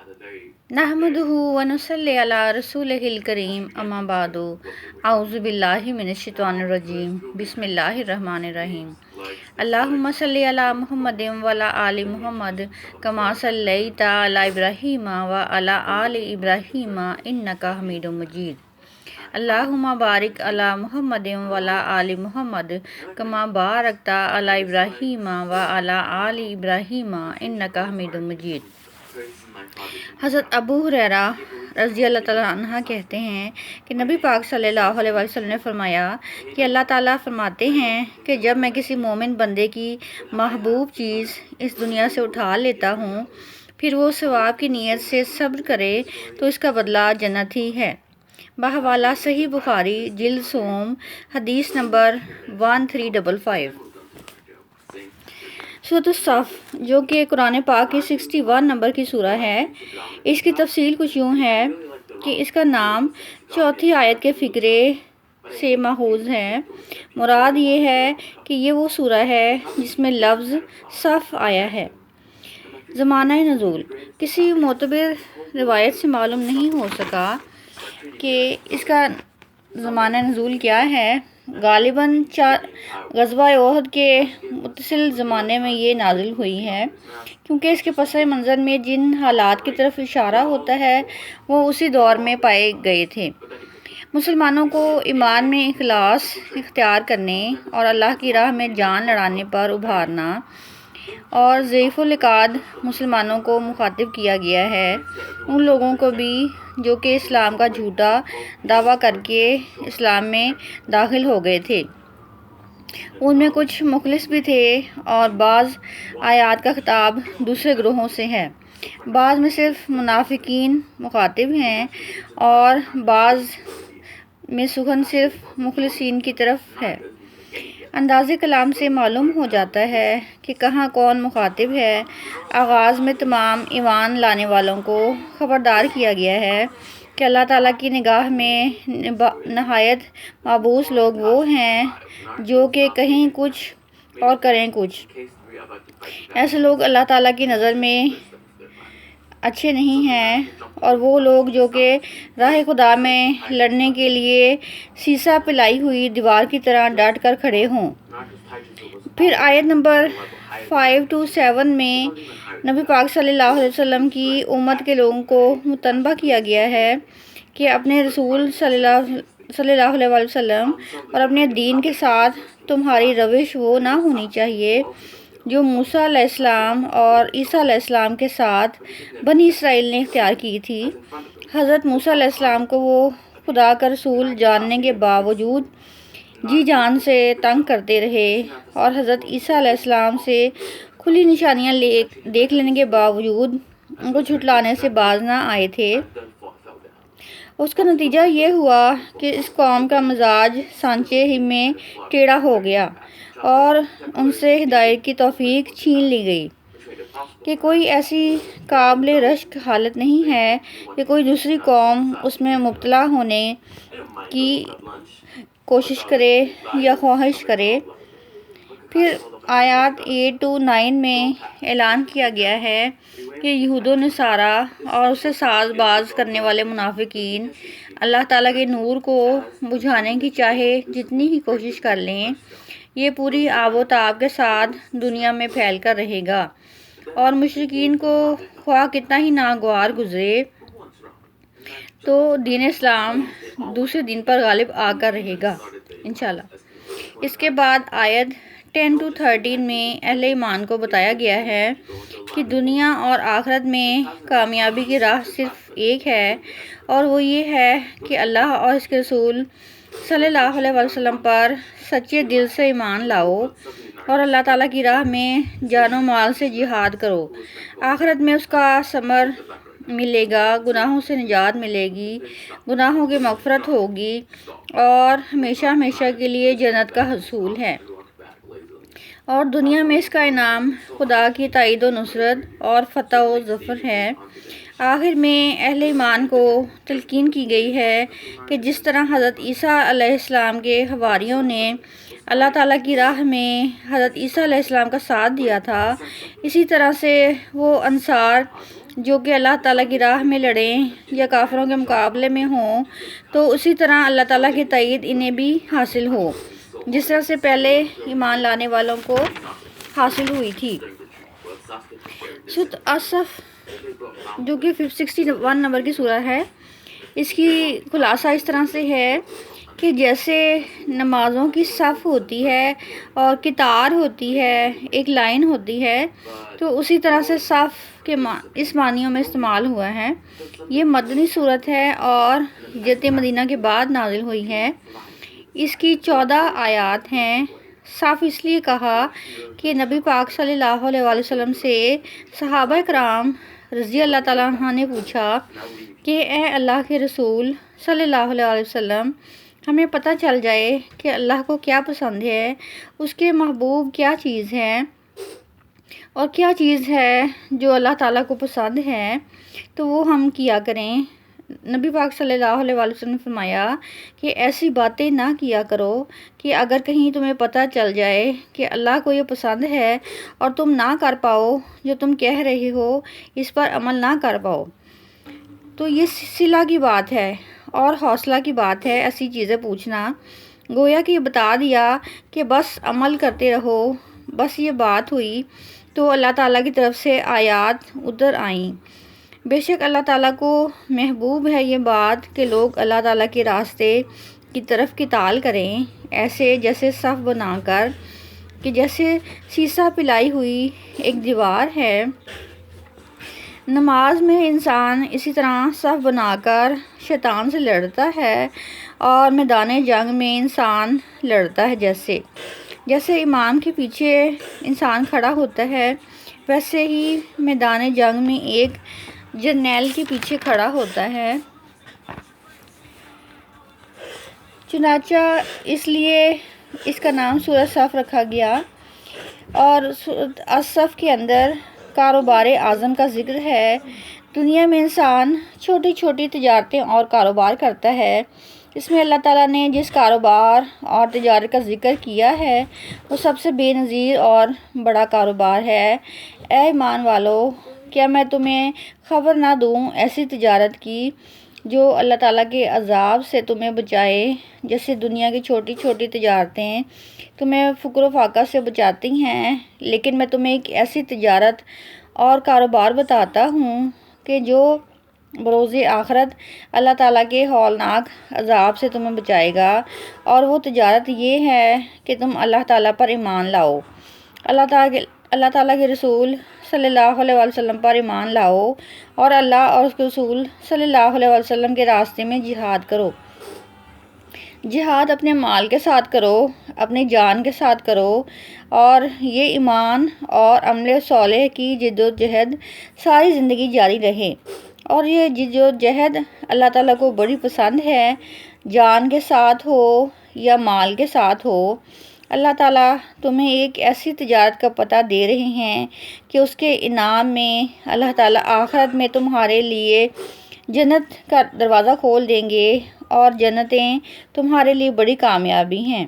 نحمدہ ونصلی علی رسولہ الکریم اما بعد اعوذ باللہ من الشیطان الرجیم بسم اللہ الرحمن الرحیم اللہم صلی علی محمد وعلی آل محمد کما صلیت علی ابراہیم وعلی آل ابراہیم انک حمید مجید اللہم بارک علی محمد وعلی آل محمد کما بارکت علی ابراہیم وعلی آل ابراہیم انک حمید مجید۔ حضرت ابو ہریرہ رضی اللہ تعالیٰ عنہ کہتے ہیں کہ نبی پاک صلی اللہ علیہ وسلم نے فرمایا کہ اللہ تعالیٰ فرماتے ہیں کہ جب میں کسی مومن بندے کی محبوب چیز اس دنیا سے اٹھا لیتا ہوں پھر وہ ثواب کی نیت سے صبر کرے تو اس کا بدلہ جنت ہی ہے۔ بحوالہ صحیح بخاری جلد سوم حدیث نمبر 1355۔ سورۃ الصف جو کہ قرآن پاک کی 61 نمبر کی سورہ ہے، اس کی تفصیل کچھ یوں ہے کہ اس کا نام چوتھی آیت کے فقرے سے ماخوذ ہے۔ مراد یہ ہے کہ یہ وہ سورہ ہے جس میں لفظ صف آیا ہے۔ زمانہ نزول کسی معتبر روایت سے معلوم نہیں ہو سکا کہ اس کا زمانہ نزول کیا ہے۔ غالباً غزوہ احد کے متصل زمانے میں یہ نازل ہوئی ہے، کیونکہ اس کے پس منظر میں جن حالات کی طرف اشارہ ہوتا ہے وہ اسی دور میں پائے گئے تھے۔ مسلمانوں کو ایمان میں اخلاص اختیار کرنے اور اللہ کی راہ میں جان لڑانے پر ابھارنا اور ضعیف العقاد مسلمانوں کو مخاطب کیا گیا ہے، ان لوگوں کو بھی جو کہ اسلام کا جھوٹا دعویٰ کر کے اسلام میں داخل ہو گئے تھے۔ ان میں کچھ مخلص بھی تھے اور بعض آیات کا خطاب دوسرے گروہوں سے ہے۔ بعض میں صرف منافقین مخاطب ہیں اور بعض میں سخن صرف مخلصین کی طرف ہے۔ انداز کلام سے معلوم ہو جاتا ہے کہ کہاں کون مخاطب ہے۔ آغاز میں تمام ایمان لانے والوں کو خبردار کیا گیا ہے کہ اللہ تعالیٰ کی نگاہ میں نہایت معبوس لوگ وہ ہیں جو کہ کہیں کچھ اور کریں کچھ۔ ایسے لوگ اللہ تعالیٰ کی نظر میں اچھے نہیں ہیں، اور وہ لوگ جو کہ راہ خدا میں لڑنے کے لیے سیسہ پلائی ہوئی دیوار کی طرح ڈٹ کر کھڑے ہوں۔ پھر آیت نمبر 5 سے 7 میں نبی پاک صلی اللہ علیہ وسلم کی امت کے لوگوں کو متنبہ کیا گیا ہے کہ اپنے رسول صلی اللہ علیہ وسلم اور اپنے دین کے ساتھ تمہاری روش وہ نہ ہونی چاہیے جو موسیٰ علیہ السلام اور عیسیٰ علیہ السلام کے ساتھ بنی اسرائیل نے اختیار کی تھی۔ حضرت موسیٰ علیہ السلام کو وہ خدا کا رسول جاننے کے باوجود جی جان سے تنگ کرتے رہے، اور حضرت عیسیٰ علیہ السلام سے کھلی نشانیاں دیکھ لینے کے باوجود ان کو جھٹلانے سے باز نہ آئے تھے۔ اس کا نتیجہ یہ ہوا کہ اس قوم کا مزاج سانچے ہی میں ٹیڑھا ہو گیا اور ان سے ہدایت کی توفیق چھین لی گئی کہ کوئی ایسی قابل رشک حالت نہیں ہے کہ کوئی دوسری قوم اس میں مبتلا ہونے کی کوشش کرے یا خواہش کرے۔ پھر آیات 8 سے 9 میں اعلان کیا گیا ہے کہ یہود و نصارہ اور اسے ساز باز کرنے والے منافقین اللہ تعالیٰ کے نور کو بجھانے کی چاہے جتنی ہی کوشش کر لیں، یہ پوری آب و تاب کے ساتھ دنیا میں پھیل کر رہے گا، اور مشرکین کو خواہ کتنا ہی ناگوار گزرے تو دین اسلام دوسرے دن پر غالب آ کر رہے گا انشاءاللہ۔ اس کے بعد آیت 10 سے 13 میں اہل ایمان کو بتایا گیا ہے کہ دنیا اور آخرت میں کامیابی کی راہ صرف ایک ہے، اور وہ یہ ہے کہ اللہ اور اس کے رسول صلی اللہ علیہ وسلم پر سچے دل سے ایمان لاؤ اور اللہ تعالیٰ کی راہ میں جان و مال سے جہاد کرو۔ آخرت میں اس کا ثمر ملے گا، گناہوں سے نجات ملے گی، گناہوں کی مغفرت ہوگی، اور ہمیشہ ہمیشہ کے لیے جنت کا حصول ہے، اور دنیا میں اس کا انعام خدا کی تائید و نصرت اور فتح و ظفر ہے۔ آخر میں اہل ایمان کو تلقین کی گئی ہے کہ جس طرح حضرت عیسیٰ علیہ السلام کے حواریوں نے اللہ تعالیٰ کی راہ میں حضرت عیسیٰ علیہ السلام کا ساتھ دیا تھا، اسی طرح سے وہ انصار جو کہ اللہ تعالیٰ کی راہ میں لڑیں یا کافروں کے مقابلے میں ہوں، تو اسی طرح اللہ تعالیٰ کی تائید انہیں بھی حاصل ہو، جس طرح سے پہلے ایمان لانے والوں کو حاصل ہوئی تھی۔ سورۃ الصف جو کہ 61 نمبر کی سورہ ہے، اس کی خلاصہ اس طرح سے ہے کہ جیسے نمازوں کی صف ہوتی ہے اور قطار ہوتی ہے، ایک لائن ہوتی ہے، تو اسی طرح سے صف کے اس معنیوں میں استعمال ہوا ہے۔ یہ مدنی صورت ہے اور ہجرت مدینہ کے بعد نازل ہوئی ہے۔ اس کی 14 آیات ہیں۔ صف اس لیے کہا کہ نبی پاک صلی اللہ علیہ وآلہ وسلم سے صحابہ کرام رضی اللہ تعالیٰ عنہ نے پوچھا کہ اے اللہ کے رسول صلی اللہ علیہ وآلہ وسلم، ہمیں پتہ چل جائے کہ اللہ کو کیا پسند ہے، اس کے محبوب کیا چیز ہے اور کیا چیز ہے جو اللہ تعالیٰ کو پسند ہے، تو وہ ہم کیا کریں۔ نبی پاک صلی اللہ علیہ وآلہ وسلم نے فرمایا کہ ایسی باتیں نہ کیا کرو کہ اگر کہیں تمہیں پتہ چل جائے کہ اللہ کو یہ پسند ہے اور تم نہ کر پاؤ جو تم کہہ رہے ہو، اس پر عمل نہ کر پاؤ، تو یہ صلہ کی بات ہے اور حوصلہ کی بات ہے ایسی چیزیں پوچھنا۔ گویا کہ یہ بتا دیا کہ بس عمل کرتے رہو، بس یہ بات ہوئی تو اللہ تعالیٰ کی طرف سے آیات اتر آئیں۔ بے شک اللہ تعالیٰ کو محبوب ہے یہ بات کہ لوگ اللہ تعالیٰ کے راستے کی طرف قتال کریں، ایسے جیسے صف بنا کر، کہ جیسے سیسہ پلائی ہوئی ایک دیوار ہے۔ نماز میں انسان اسی طرح صف بنا کر شیطان سے لڑتا ہے، اور میدان جنگ میں انسان لڑتا ہے جیسے امام کے پیچھے انسان کھڑا ہوتا ہے، ویسے ہی میدان جنگ میں ایک جرنیل کے پیچھے کھڑا ہوتا ہے۔ چنانچہ اس لیے اس کا نام سورہ صف رکھا گیا، اور سورۃ الصف کے اندر کاروبار اعظم کا ذکر ہے۔ دنیا میں انسان چھوٹی چھوٹی تجارتیں اور کاروبار کرتا ہے، اس میں اللہ تعالیٰ نے جس کاروبار اور تجارت کا ذکر کیا ہے وہ سب سے بے نظیر اور بڑا کاروبار ہے۔ اے ایمان والو، کیا میں تمہیں خبر نہ دوں ایسی تجارت کی جو اللہ تعالیٰ کے عذاب سے تمہیں بچائے؟ جیسے دنیا کی چھوٹی چھوٹی تجارتیں تمہیں فقر و فاقہ سے بچاتی ہیں، لیکن میں تمہیں ایک ایسی تجارت اور کاروبار بتاتا ہوں کہ جو بروز آخرت اللہ تعالیٰ کے ہولناک عذاب سے تمہیں بچائے گا، اور وہ تجارت یہ ہے کہ تم اللہ تعالیٰ پر ایمان لاؤ، اللہ تعالیٰ کے رسول صلی اللہ علیہ وآلہ وسلم پر ایمان لاؤ، اور اللہ اور اس کے رسول صلی اللہ علیہ وآلہ وسلم کے راستے میں جہاد کرو۔ جہاد اپنے مال کے ساتھ کرو، اپنی جان کے ساتھ کرو، اور یہ ایمان اور عمل صالح کی جد و جہد ساری زندگی جاری رہے، اور یہ جد و جہد اللہ تعالیٰ کو بڑی پسند ہے، جان کے ساتھ ہو یا مال کے ساتھ ہو۔ اللہ تعالیٰ تمہیں ایک ایسی تجارت کا پتہ دے رہے ہیں کہ اس کے انعام میں اللہ تعالیٰ آخرت میں تمہارے لیے جنت کا دروازہ کھول دیں گے، اور جنتیں تمہارے لیے بڑی کامیابی ہیں۔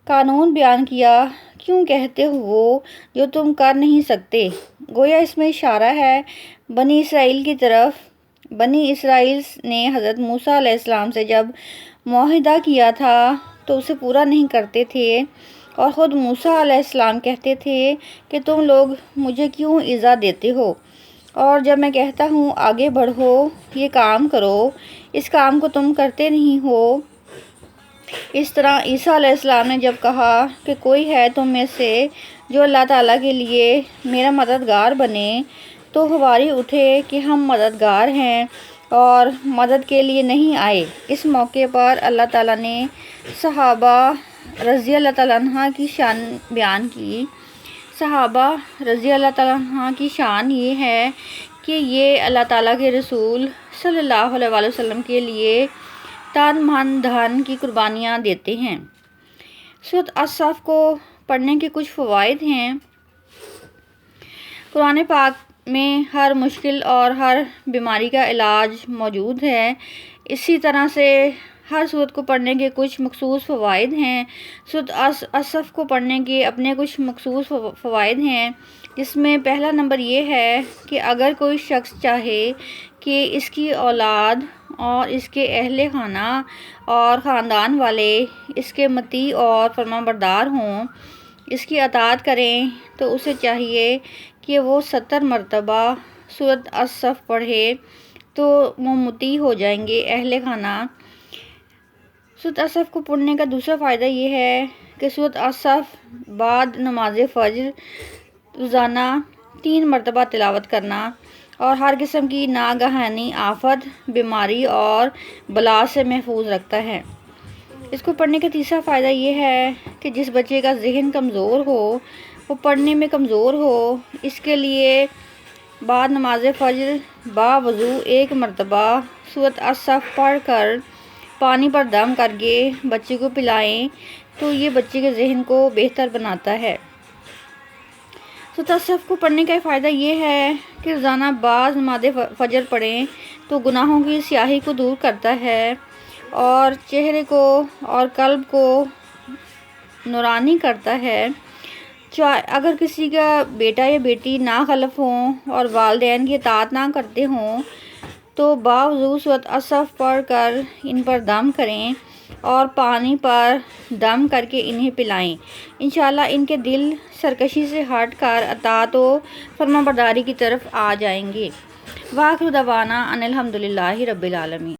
قانون بیان کیا، کیوں کہتے ہو وہ جو تم کر نہیں سکتے؟ گویا اس میں اشارہ ہے بنی اسرائیل کی طرف۔ بنی اسرائیل نے حضرت موسیٰ علیہ السلام سے جب معاہدہ کیا تھا تو اسے پورا نہیں کرتے تھے، اور خود موسیٰ علیہ السلام کہتے تھے کہ تم لوگ مجھے کیوں ایذا دیتے ہو، اور جب میں کہتا ہوں آگے بڑھو، یہ کام کرو، اس کام کو تم کرتے نہیں ہو۔ اس طرح عیسیٰ علیہ السلام نے جب کہا کہ کوئی ہے تم میں سے جو اللہ تعالیٰ کے لیے میرا مددگار بنے، تو حواری اٹھے کہ ہم مددگار ہیں، اور مدد کے لیے نہیں آئے۔ اس موقع پر اللہ تعالیٰ نے صحابہ رضی اللہ تعالیٰ عنہ کی شان بیان کی۔ صحابہ رضی اللہ تعالیٰ عنہ کی شان یہ ہے کہ یہ اللہ تعالیٰ کے رسول صلی اللہ علیہ وآلہ وسلم کے لیے تن من دھن کی قربانیاں دیتے ہیں۔ سورۃ الصف کو پڑھنے کے کچھ فوائد ہیں۔ قرآن پاک میں ہر مشکل اور ہر بیماری کا علاج موجود ہے۔ اسی طرح سے ہر سورت کو پڑھنے کے کچھ مخصوص فوائد ہیں۔ سورۃ الصف کو پڑھنے کے اپنے کچھ مخصوص فوائد ہیں۔ جس میں پہلا نمبر یہ ہے کہ اگر کوئی شخص چاہے کہ اس کی اولاد اور اس کے اہل خانہ اور خاندان والے اس کے مطیع اور فرمانبردار ہوں، اس کی اطاعت کریں، تو اسے چاہیے کہ وہ 70 مرتبہ سورۃ الصف پڑھے تو وہ مطیع ہو جائیں گے اہل خانہ۔ سورۃ الصف کو پڑھنے کا دوسرا فائدہ یہ ہے کہ سورۃ الصف بعد نماز فجر روزانہ 3 مرتبہ تلاوت کرنا اور ہر قسم کی ناگہانی آفت، بیماری اور بلا سے محفوظ رکھتا ہے۔ اس کو پڑھنے کا تیسرا فائدہ یہ ہے کہ جس بچے کا ذہن کمزور ہو، وہ پڑھنے میں کمزور ہو، اس کے لیے بعد نماز فجر باوضو 1 مرتبہ سورۃ الصف پڑھ کر پانی پر دم کر کے بچے کو پلائیں تو یہ بچے کے ذہن کو بہتر بناتا ہے۔ سورۃ الصف کو پڑھنے کا فائدہ یہ ہے کہ روزانہ بعض نماز فجر پڑھیں تو گناہوں کی سیاہی کو دور کرتا ہے اور چہرے کو اور قلب کو نورانی کرتا ہے۔ اگر کسی کا بیٹا یا بیٹی ناخلف ہوں اور والدین کی اطاعت نہ کرتے ہوں تو باوضو سورۃ الصف پڑھ کر ان پر دم کریں اور پانی پر دم کر کے انہیں پلائیں۔ انشاءاللہ ان کے دل سرکشی سے ہٹ کر اطاعت و فرمانبرداری کی طرف آ جائیں گے۔ وآخر دعوانا ان الحمدللہ رب العالمین۔